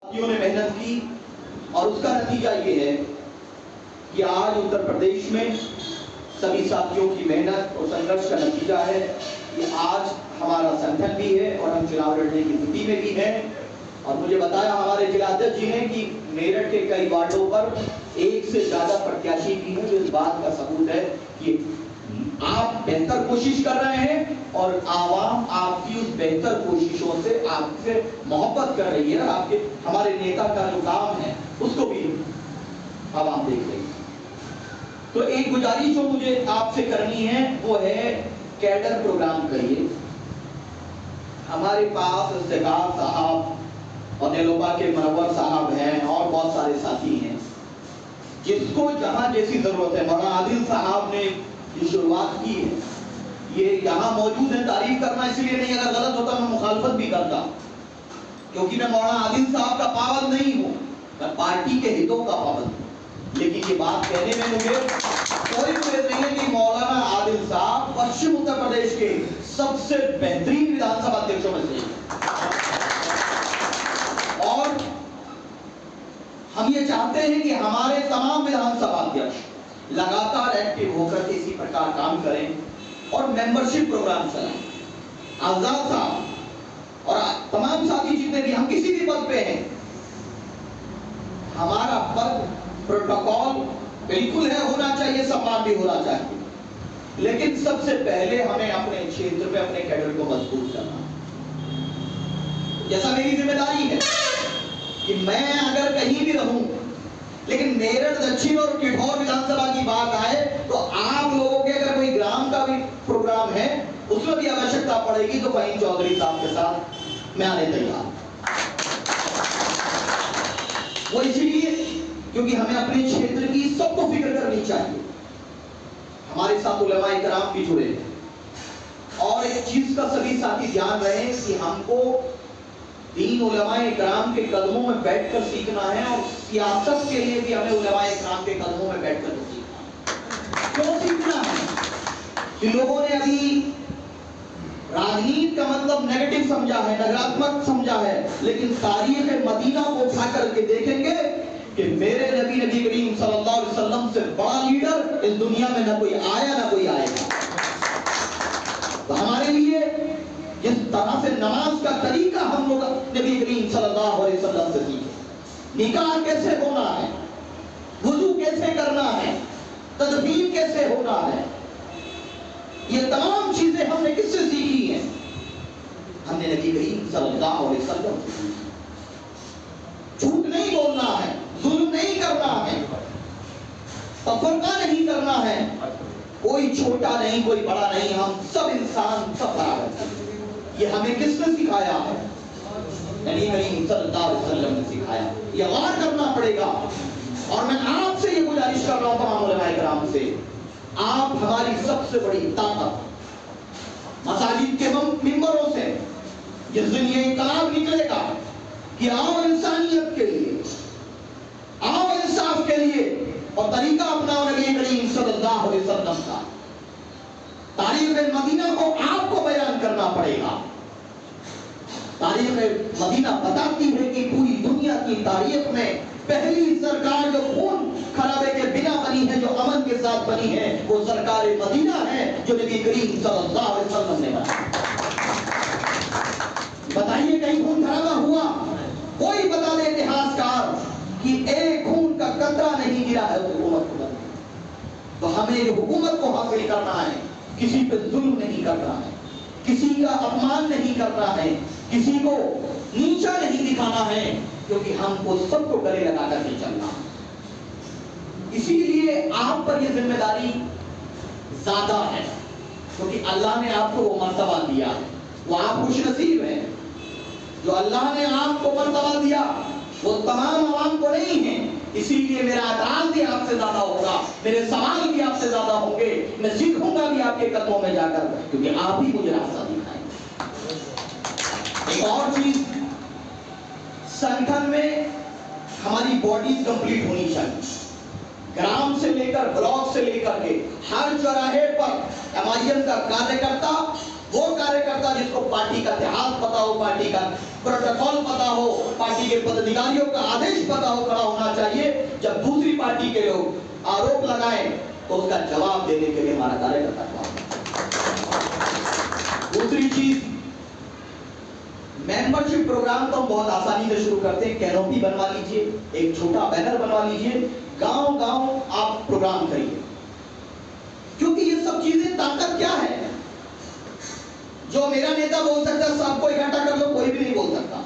साथियों ने मेहनत की और उसका नतीजा ये है कि आज उत्तर प्रदेश में सभी साथियों की मेहनत और संघर्ष का नतीजा है कि आज हमारा संगठन भी है और हम चुनाव लड़ने की स्थिति में भी हैं। और मुझे बताया हमारे जिलाध्यक्ष जी ने कि मेरठ के कई वार्डों पर एक से ज्यादा प्रत्याशी भी हैं, जो इस बात का सबूत है कि आप बेहतर कोशिश कर रहे हैं और आवाम आपकी उस बेहतर कोशिशों से आपसे मोहब्बत कर रही है। आपके हमारे नेता का जो काम है उसको भी आवाम देख रही है। तो एक गुजारिश जो मुझे आपसे करनी है वो है कैडर प्रोग्राम करिए। हमारे पास इफ्तिखार साहब और नेलोपा के मनवर साहब हैं और बहुत सारे साथी हैं जिसको जहां जैसी जरूरत है। मौलाना आदिल साहब ने ये शुरुआत की है, ये यहाँ मौजूद है। तारीफ करना इसलिए नहीं, अगर गलत होता मैं मुखालफत भी करता, क्योंकि मैं मौलाना आदिल साहब का पाबंद नहीं हूँ, मैं पार्टी के हितों का पाबंद हूँ। लेकिन ये बात कहने में मुझे कोई उम्मीद नहीं है कि मौलाना आदिल साहब पश्चिम उत्तर प्रदेश के सबसे बेहतरीन विधानसभा अध्यक्षों में से और हम ये चाहते हैं कि हमारे तमाम विधानसभा अध्यक्ष लगातार एक्टिव होकर के इसी प्रकार काम करें और मेंबरशिप प्रोग्राम चलाएं। आजाद साहब और तमाम साथी जितने भी हम किसी भी पद पे हैं, हमारा पद प्रोटोकॉल बिल्कुल है, होना चाहिए, सम्मान भी होना चाहिए, लेकिन सबसे पहले हमें अपने क्षेत्र में अपने कैडर को मजबूत करना। जैसा मेरी जिम्मेदारी है कि मैं अगर कहीं भी रहूं, लेकिन मेरठ दक्षिण और किठौर विधानसभा की बात आए तो आप लोगों के अगर कोई ग्राम का भी प्रोग्राम है उसमें भी आवश्यकता पड़ेगी तो फहीम चौधरी साहब के साथ मैं आने तैयार। वो इसलिए क्योंकि हमें अपने क्षेत्र की सबको फिक्र करनी चाहिए। हमारे साथ उलमा इकराम भी जुड़े हैं और एक चीज का सभी साथी ध्यान रहे कि हमको दीन उलमाए इकराम के कदमों में बैठकर सीखना है और सियासत के लिए भी हमें उलमाए इकराम के कदमों में बैठकर सीखना है। क्यों सीखना है कि लोगों ने अभी राजनीति का मतलब नेगेटिव समझा है, नकारात्मक समझा है, लेकिन तारीख मदीना को उठा करके देखेंगे कि मेरे नबी करीम सल्लल्लाहु अलैहि वसल्लम से बड़ा लीडर इस दुनिया में न कोई आया न कोई आएगा। तो हमारे लिए जिस तरह से नमाज का तरीका हम लोग नबी करीम सल्लल्लाहु अलैहि वसल्लम से सीखे, निकाह कैसे होना है, वुजू कैसे करना है, तदफीन कैसे होना है, ये तमाम चीजें हमने किससे सीखी हैं? हमने नबी करीम सल्लल्लाहु अलैहि वसल्लम से सीखी। झूठ नहीं बोलना है, जुल्म नहीं करना है, तफरका नहीं करना है, कोई छोटा नहीं कोई बड़ा नहीं, हम सब इंसान सब बराबर। ये हमें किसने सिखाया है? नबी करीम सल्लल्लाहु अलैहि वसल्लम ने सिखाया। ये गौर करना पड़ेगा। और मैं आपसे ये गुजारिश कर रहा हूं तमाम उलमाए किराम से, आप हमारी सबसे बड़ी ताकत मसाजिद के मिंबरों से जिस दिन ये इनकलाब निकलेगा कि आओ इंसानियत के लिए, आओ इंसाफ के लिए और तरीका अपनाओ नबी करीम सल्लल्लाहु अलैहि वसल्लम का, तारीख मदीना को आपको बयान करना पड़ेगा। तारीख मदीना बताती है कि पूरी दुनिया की तारीख में पहली सरकार जो खून खराबे के बिना बनी है, जो अमन के साथ बनी है, वो सरकार मदीना है जो नबी करीम सल्लल्लाहु अलैहि वसल्लम ने बनाई। बताइए कहीं खून खराबा हुआ? कोई बता दे इतिहासकार कि एक खून का कतरा नहीं गिरा है हुकूमत को। तो हमें ये हुकूमत को हासिल करना है, किसी पे जुल्म नहीं करना है, किसी का अपमान नहीं करना है, किसी को नीचा नहीं दिखाना है, क्योंकि हमको सबको गले लगा करके चलना है। इसीलिए आप पर यह जिम्मेदारी ज्यादा है, क्योंकि अल्लाह ने आपको वो मर्तबा दिया है। वो आप खुशनसीब हैं जो अल्लाह ने आपको मर्तबा दिया, वो तमाम आवाम को नहीं है। इसीलिए मेरा एतराज भी आपसे ज्यादा होगा, मेरे सवाल भी आपसे ज्यादा होंगे, मैं सीखूंगा भी आपके कदमों में जाकर, क्योंकि आप ही मुझे रास्ता दिखाएंगे। एक और चीज, संगठन में हमारी बॉडीज कंप्लीट होनी चाहिए। ग्राम से लेकर ब्लॉक से लेकर के हर चौराहे पर एमआईएम का कार्यकर्ता वो कार्यकर्ता जिसको पार्टी का इतिहास पता हो, पार्टी का प्रोटोकॉल पता हो, पार्टी के पदाधिकारियों का आदेश पता हो, खड़ा होना चाहिए। जब दूसरी पार्टी के लोग आरोप लगाएं तो उसका जवाब देने के लिए हमारा कार्यकर्ता खड़ा। दूसरी चीज, मेंबरशिप प्रोग्राम तो हम बहुत आसानी से शुरू करते हैं। कैनोपी बनवा लीजिए, एक छोटा बैनर बनवा लीजिए, गांव गांव आप प्रोग्राम करिए, क्योंकि ये सब चीजें ताकत क्या है? जो मेरा नेता बोल सकता है सबको इकट्ठा कर लो, कोई भी नहीं बोल सकता।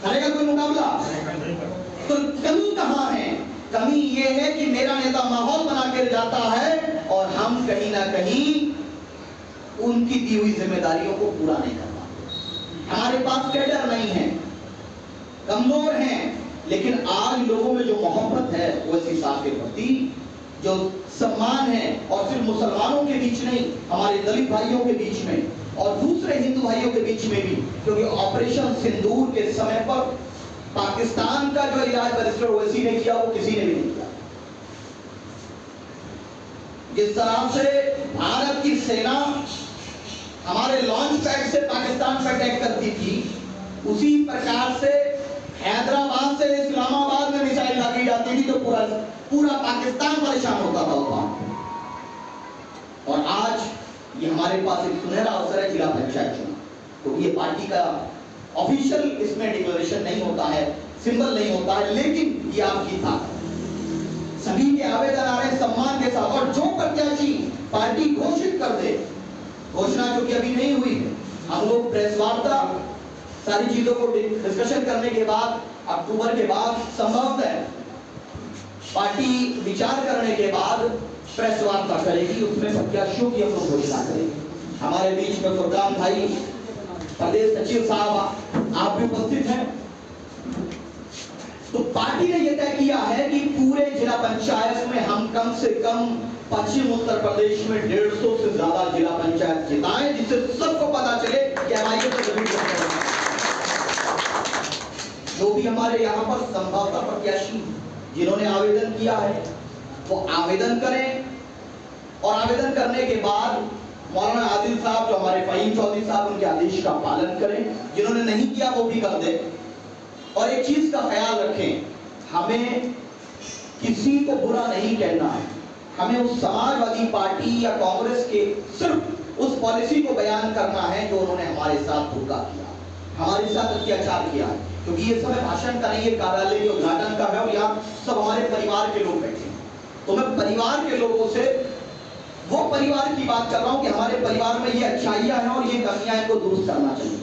करेगा कोई मुकाबला? तो कमी कहां है? कमी ये है कि मेरा नेता माहौल बना कर जाता है और हम कहीं ना कहीं उनकी दी हुई जिम्मेदारियों को पूरा नहीं कर पाते। हमारे पास कैडर नहीं है, कमजोर हैं, लेकिन आज लोगों में जो मोहब्बत है वो इस हिसाब के प्रति, जो सम्मान है, और सिर्फ मुसलमानों के बीच नहीं, हमारे दलित भाइयों के बीच में और दूसरे हिंदू भाइयों के बीच में भी, क्योंकि ऑपरेशन सिंदूर के समय पर पाकिस्तान का जो इलाज बैरिस्टर ओवैसी ने किया वो किसी ने भी नहीं किया। जिस तरह से भारत की सेना हमारे लॉन्च पैड से पाकिस्तान पर अटैक करती थी, उसी प्रकार से हैदराबाद से इस्लामाबाद में मिसाइल दागी जाती थी तो पूरा पाकिस्तान परेशान होता था वहां। और आज ये हमारे पास एक सुनहरा अवसर है जिला पंचायत चुनाव, तो ये पार्टी का ऑफिशियल इसमें डिक्लेरेशन नहीं होता है, सिंबल नहीं होता है, लेकिन ये आपकी था। सभी के आवेदन आ रहे हैं सम्मान के साथ, और जो प्रत्याशी पार्टी घोषित कर दे, घोषणा जो कि अभी नहीं हुई है, हम लोग प्रेस वार्ता सारी चीजों को डिस्कशन करने के बाद अक्टूबर के बाद संभवतः पार्टी विचार करने के बाद प्रेस वार्ता करेगी, उसमें प्रत्याशियों की हम लोग घोषणा करेंगे। हमारे बीच में फुरकान भाई प्रदेश सचिव साहब आप भी उपस्थित हैं। तो पार्टी ने यह तय किया है कि पूरे जिला पंचायत में हम कम से कम पश्चिम उत्तर प्रदेश में 150 से ज्यादा जिला पंचायत जिताएं, जिससे सबको पता चले कि हमारे जो भी हमारे यहाँ पर संभवतः प्रत्याशी जिन्होंने आवेदन किया है वो आवेदन करें, और आवेदन करने के बाद मौलाना आदिल साहब जो हमारे फहीम चौधरी साहब उनके आदेश का पालन करें, जिन्होंने नहीं किया वो भी कर दें। और एक चीज का ख्याल रखें, हमें किसी को बुरा नहीं कहना है, हमें उस समाजवादी पार्टी या कांग्रेस के सिर्फ उस पॉलिसी को बयान करना है जो उन्होंने हमारे साथ धोखा किया, हमारे साथ अत्याचार किया है। क्योंकि ये समय भाषण का नहीं है, कार्यालय के उद्घाटन का है, और यहाँ सब हमारे परिवार के लोग बैठे हैं। तो मैं परिवार के लोगों से वो परिवार की बात कर रहा हूं कि हमारे परिवार में ये अच्छाइयां हैं और ये कमियां हैं, को दुरुस्त करना चाहिए।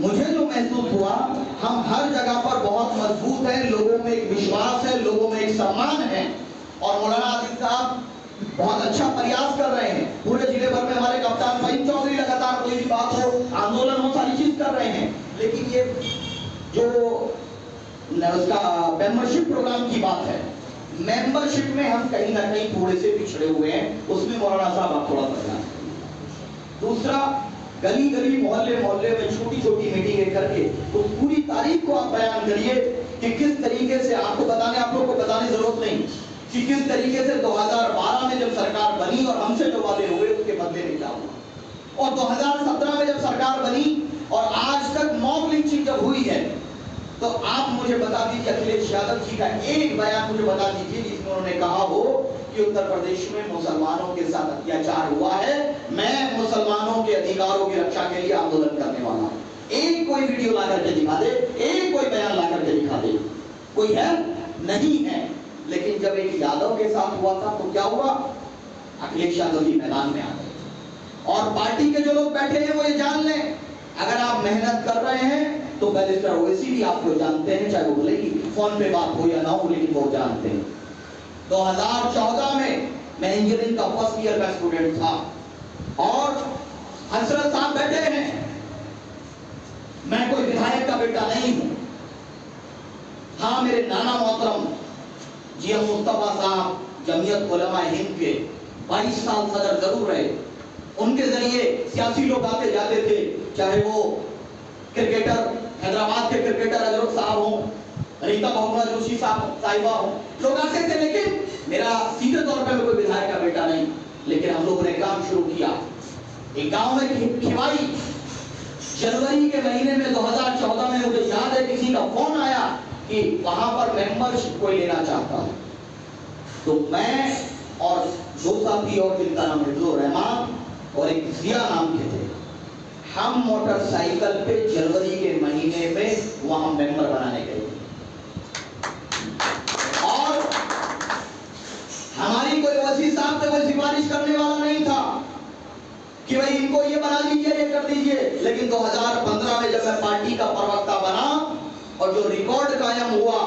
मुझे जो महसूस हुआ, हम हर जगह पर बहुत मजबूत हैं, लोगों में एक विश्वास है, लोगों में एक सम्मान है, और मौलाना आदिल साहब बहुत अच्छा प्रयास कर रहे हैं। पूरे जिले भर में हमारे कप्तान फहीम चौधरी लगातार कोई भी बात हो, आंदोलन हो, सारी चीज कर रहे हैं। लेकिन ये जो उसका मेंबरशिप प्रोग्राम की बात है, मेंबरशिप में हम कहीं ना कहीं थोड़े से पिछड़े हुए हैं, उसमें मौलाना साहब आप थोड़ा सा ध्यान। दूसरा, गली गली मोहल्ले मोहल्ले में छोटी छोटी मीटिंगें करके तो पूरी तारीख को आप बयान करिए कि किस तरीके से, आपको बताने, आप लोग को बताने जरूरत नहीं कि किस तरीके से 2012 में जब सरकार बनी और हमसे जो वादे हुए उसके बदले में क्या हुआ, और 2017 में जब सरकार बनी और आज तक मॉब लिंचिंग जब हुई है, तो आप मुझे बता दीजिए, अखिलेश यादव जी का एक बयान मुझे बता दीजिए जिसमें उन्होंने कहा हो कि उत्तर प्रदेश में मुसलमानों के साथ अत्याचार हुआ है, मैं मुसलमानों के अधिकारों की रक्षा के लिए आंदोलन करने वाला हूं। एक कोई वीडियो ला करके दिखा दे, एक कोई बयान ला करके दिखा दे, कोई है? नहीं है। लेकिन जब एक यादव के साथ हुआ था तो क्या हुआ? अखिलेश यादव जी मैदान में आ गए। और पार्टी के जो लोग बैठे हैं वो ये जान लें, अगर आप मेहनत कर रहे हैं तो बैरिस्टर ओवैसी भी आपको जानते हैं, चाहे वो बोले कि फोन पे बात हो या ना हो, लेकिन वो जानते हैं। 2014 में मैं इंजीनियरिंग का फर्स्ट ईयर का स्टूडेंट था और हजरत साहब बैठे हैं, मैं कोई विधायक का बेटा नहीं हूं। हाँ, मेरे नाना मोहतरम जीएम मुस्तफा साहब जमीयत उलमा हिंद के 22 साल सदर जरूर रहे, उनके जरिए सियासी लोग आते जाते थे, चाहे वो क्रिकेटर, हैदराबाद के क्रिकेटर अजरत साहब हो, रीता बहुगुणा जोशी साहिबा हो, लोग आते थे। लेकिन मेरा सीधे तौर पे मैं कोई विधायक का बेटा नहीं, लेकिन हम लोगों ने काम शुरू किया। एक गांव में खिवाई, जनवरी के महीने में 2014 में मुझे याद है किसी का फोन आया कि वहां पर मेंबरशिप कोई लेना चाहता है। तो मैं और दो साथी और, जिनका नाम हिफ्जुर रहमान और एक जिया नाम के थे, हम मोटरसाइकिल पे जनवरी के महीने में वहां मेंबर बनाने गए और हमारी कोई वसी साहब से कोई सिफारिश करने वाला नहीं था कि भाई इनको ये बना दीजिए, ये कर दीजिए। लेकिन 2015 में जब मैं पार्टी का प्रवक्ता बना और जो रिकॉर्ड कायम हुआ,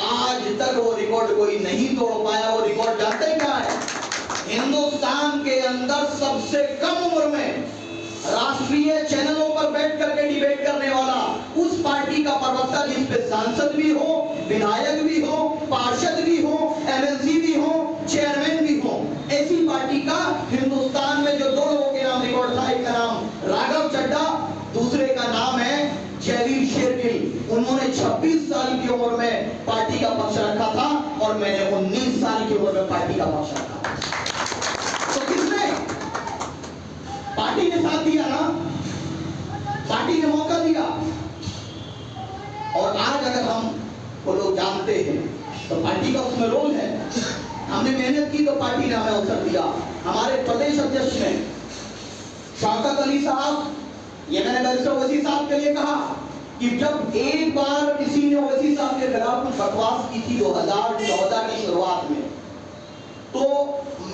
आज तक वो रिकॉर्ड कोई नहीं तोड़ पाया। वो रिकॉर्ड जानते हैं क्या है? हिंदुस्तान के अंदर सबसे कम उम्र में राष्ट्रीय चैनलों पर बैठ करके डिबेट करने वाला उस पार्टी का प्रवक्ता, जिस पे सांसद भी हो, विधायक भी हो, पार्षद भी हो, एमएलसी भी हो, चेयरमैन भी हो, ऐसी पार्टी का हिंदुस्तान में जो दो लोगों के नाम रिकॉर्ड था, एक का नाम राघव चड्ढा, दूसरे का नाम है जयवीर शेरगिल। उन्होंने 26 साल की उम्र में पार्टी का पक्ष रखा था और मैंने 19 साल की उम्र में पार्टी का पक्ष रखा। तो किसने? पार्टी ने साथ दिया ना, पार्टी ने मौका दिया। और आज अगर हम वो लोग जानते हैं तो पार्टी का उसमें रोल है। हमने मेहनत की तो पार्टी ने हमें अवसर दिया। हमारे प्रदेश अध्यक्ष ने शौकत अली साहब, ये मैंने बैरिस्टर ओवैसी साहब के लिए कहा कि जब एक बार किसी ने ओवैसी साहब के खिलाफ कुछ बकवास की थी 2014 की शुरुआत में, तो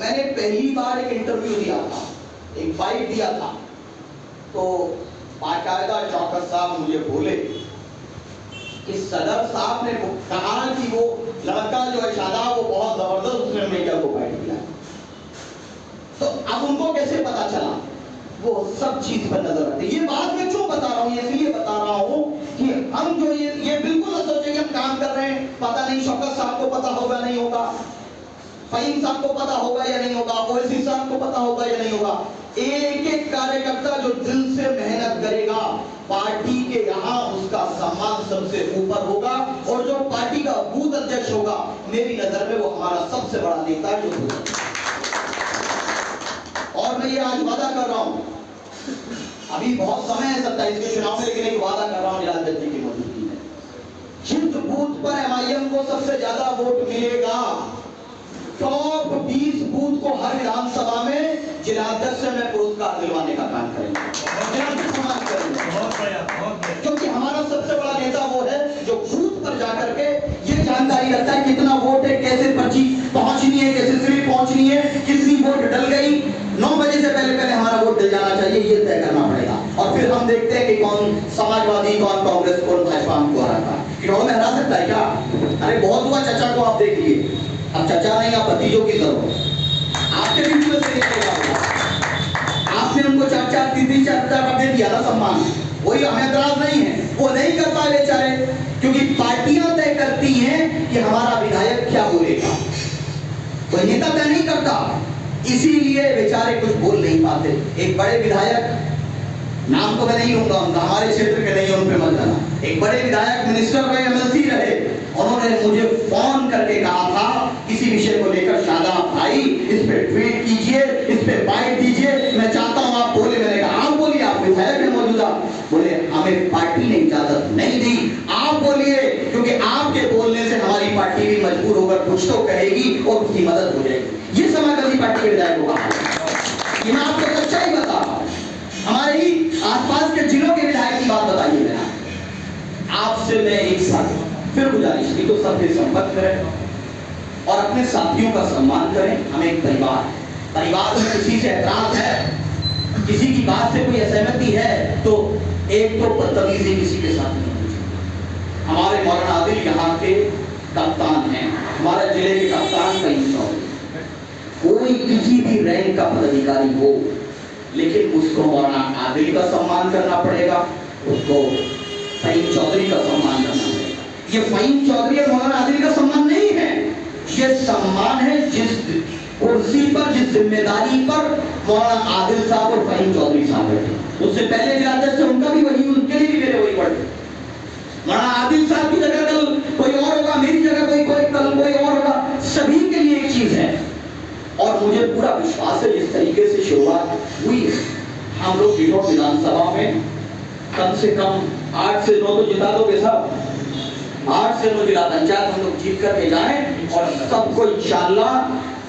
मैंने पहली बार एक इंटरव्यू दिया था, एक बाइट दिया था। तो बाकायदा शौकत साहब मुझे बोले कि सदर साहब ने कहा कि वो लड़का जो है शादाब, वो बहुत जबरदस्त उसने मीडिया को बाइट दिया। तो अब उनको कैसे पता चला? वो सब चीज पर नजर रखते। ये बात मैं क्यों बता रहा हूँ? इसलिए बता रहा हूँ कि हम जो ये बिल्कुल न सोचे कि हम काम कर रहे हैं, पता नहीं शौकत साहब को पता होगा नहीं होगा, फहीम साहब को पता होगा या नहीं होगा, ओवैसी साहब को पता होगा या नहीं होगा। एक एक कार्यकर्ता जो दिल से मेहनत करेगा, पार्टी के यहाँ उसका सम्मान सबसे ऊपर होगा। और जो पार्टी का बूथ अध्यक्ष होगा, मेरी नजर में वो हमारा सबसे बड़ा नेता जो होगा। और मैं ये आज वादा कर रहा हूं, अभी बहुत समय है 27 के चुनाव में, लेकिन एक वादा कर रहा हूं जिलाध्यक्ष जी की मौजूदगी में, जिस बूथ पर एमआईएम को सबसे ज्यादा वोट मिलेगा, टॉप 20 बूथ को हर विधानसभा में जिलाध्यक्ष से मैं पुरस्कार दिलवाने का काम करेंगे, क्योंकि हमारा सबसे बड़ा नेता वो है जो बूथ पर जाकर के ये जानकारी रखता है कितना वोट है, कैसे पर्ची पहुंचनी है, कैसे स्लिप पहुंचनी है, कितनी वोट डल गई। 9 बजे से पहले हमारा वोट डल जाना चाहिए, ये तय करना पड़ेगा। और फिर हम देखते हैं कि कौन समाजवादी, कौन कांग्रेस, कौन भाजपा हमको हराता है। किरोड़ में हरा सकता है क्या? अरे बहुत हुआ, चाचा को आप देख लिए, अब चाचा नहीं, आप भतीजों की जरूरत। आपके बीच में से आपने उनको 4-4, 3-3, 4 दे दिया ना सम्मान, वही हमें एतराज नहीं है, वो नहीं कर पाए बेचारे, क्योंकि पार्टियां तय करती हैं कि हमारा विधायक क्या बोलेगा, कोई नेता तय नहीं करता, इसीलिए बेचारे कुछ बोल नहीं पाते। एक बड़े विधायक, नाम तो मैं नहीं लूंगा उनका, हमारे क्षेत्र के नहीं, उन पे मत जाना, एक बड़े विधायक मिनिस्टर रहे, एमएलसी रहे, उन्होंने मुझे फोन करके कहा था किसी विषय को लेकर, शादाब भाई इस पे ट्वीट कीजिए, इस पे बाइट दीजिए, मैं चाहता हूं आप बोले। मैंने कहा आप बोलिए, आप विधायक हैं मौजूदा। बोले हमें पार्टी ने इजाजत नहीं दी, आप बोलिए, क्योंकि आपके बोलने से हमारी पार्टी भी मजबूर होकर कुछ तो कहेगी और उसकी मदद हो जाएगी। ये समाजवादी पार्टी के विधायक होगा, ये मैं आपको सच्चाई बता रहा हूं। हमारे ही आसपास के जिलों के विधायक की बात बताइए। मेरा आपसे मैं एक साथ फिर गुजारिश की, तो सबसे संपर्क करें और अपने साथियों का सम्मान करें। हम एक परिवार में किसी से ऐतराज है, किसी की बात से कोई असहमति है, तो एक तो बदतमीजी किसी के साथ नहीं होनी चाहिए। हमारे मौलाना आदिल यहाँ के कप्तान हैं, हमारे जिले के कप्तान फहीम चौधरी, कोई किसी भी रैंक का पदाधिकारी हो, लेकिन उसको मौलाना आदिल का सम्मान करना पड़ेगा, उसको फहीम चौधरी का सम्मान करना पड़ेगा। ये फहीम चौधरी और मौलाना आदिल का सम्मान नहीं है, ये सम्मान है जिस कुर्सी पर, जिस जिम्मेदारी पर मौलाना आदिल साहब और फहीम चौधरी साहब बैठे। उससे पहले जिलाध्यक्ष थे, उनका भी वही, उनके लिए भी मेरे वही पढ़ते। मौलाना आदिल साहब की जगह कल कोई और होगा, मेरी जगह कोई कल कोई और होगा, सभी के लिए एक चीज है। और मुझे पूरा विश्वास है जिस तरीके से शुरुआत हुई है, हम लोग बिठौर विधानसभा में कम से कम 8 से 9 तो जिता दोगे साहब, 8 से 9 जिला पंचायत हम लोग जीत करके जाएं और सबको इंशाल्लाह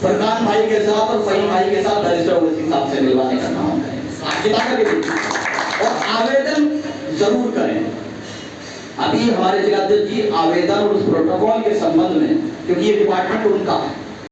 फरमान भाई के साथ और फहीम भाई के साथ रजिस्टर ओवैसी साहब से मिलवाने का काम करें, आप जिता करके और आवेदन जरूर करें। अभी हमारे जिलाध्यक्ष जी आवेदन और उस प्रोटोकॉल के संबंध में, क्योंकि ये डिपार्टमेंट उनका है,